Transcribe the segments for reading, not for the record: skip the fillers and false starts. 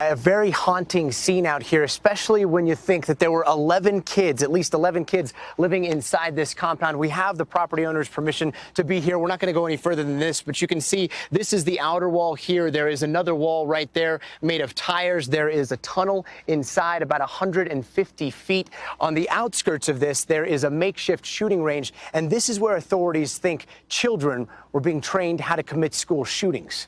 A very haunting scene out here, especially when you think that there were 11 kids, at least 11 kids living inside this compound. We have the property owner's permission to be here. We're not going to go any further than this, but you can see this is the outer wall here. There is another wall right there made of tires. There is a tunnel inside about 150 feet. On the outskirts of this, there is a makeshift shooting range, and this is where authorities think children were being trained how to commit school shootings.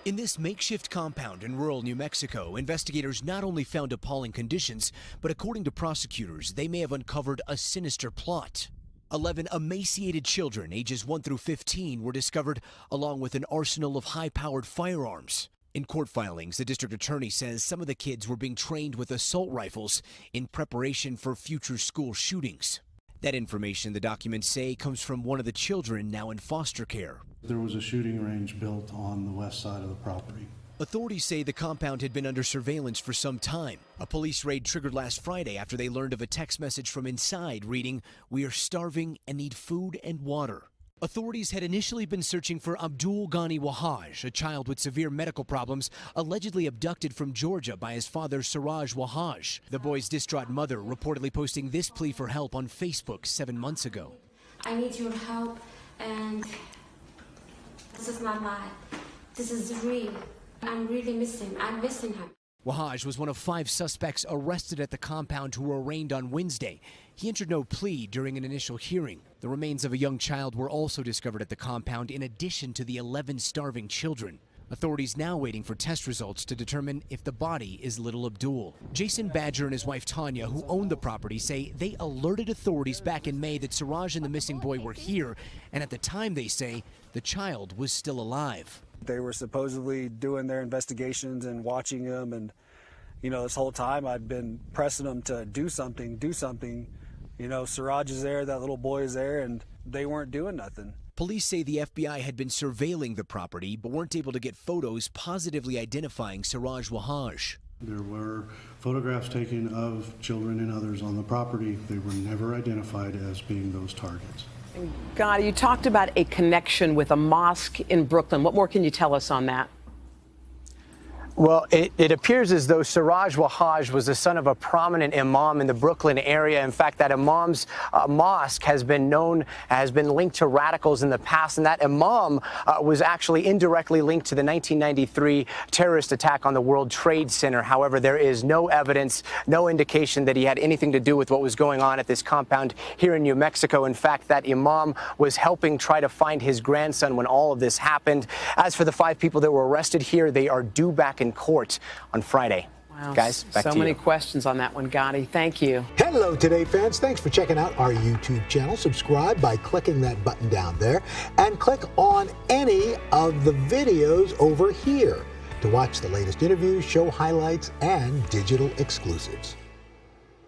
In this makeshift compound in rural New Mexico, investigators not only found appalling conditions, but according to prosecutors, they may have uncovered a sinister plot. 11 emaciated children, ages 1 through 15, were discovered along with an arsenal of high-powered firearms. In court filings, the district attorney says some of the kids were being trained with assault rifles in preparation for future school shootings. That information, the documents say, comes from one of the children now in foster care. There was a shooting range built on the west side of the property. Authorities say the compound had been under surveillance for some time. A police raid triggered last Friday after they learned of a text message from inside reading, "We are starving and need food and water." Authorities had initially been searching for Gadi, a child with severe medical problems, allegedly abducted from Georgia by his father, Siraj Wahaj. The boy's distraught mother reportedly posting this plea for help on Facebook 7 months ago. I need your help, and this is my life. This is real. I'm really missing. I'm missing him. Wahaj was one of 5 suspects arrested at the compound who were arraigned on Wednesday. He entered no plea during an initial hearing. The remains of a young child were also discovered at the compound in addition to the 11 starving children. Authorities now waiting for test results to determine if the body is little Abdul. Jason Badger and his wife Tanya, who owned the property, say they alerted authorities back in May that Siraj and the missing boy were here, and at the time, they say, the child was still alive. They were supposedly doing their investigations and watching him, and this whole time I'd been pressing them to do something. Siraj is there, that little boy is there, and they weren't doing nothing. Police say the FBI had been surveilling the property, but weren't able to get photos positively identifying Siraj Wahaj. There were photographs taken of children and others on the property. They were never identified as being those targets. Gadi, you talked about a connection with a mosque in Brooklyn. What more can you tell us on that? Well, it appears as though Siraj Wahaj was the son of a prominent imam in the Brooklyn area. In fact, that imam's mosque has been linked to radicals in the past, and that imam was actually indirectly linked to the 1993 terrorist attack on the World Trade Center. However, there is no evidence, no indication that he had anything to do with what was going on at this compound here in New Mexico. In fact, that imam was helping try to find his grandson when all of this happened. As for the 5 people that were arrested here, they are due back in court on Friday. Wow. Guys, back to you. So many questions on that one, Gadi. Thank you. Hello, Today fans. Thanks for checking out our YouTube channel. Subscribe by clicking that button down there and click on any of the videos over here to watch the latest interviews, show highlights, and digital exclusives.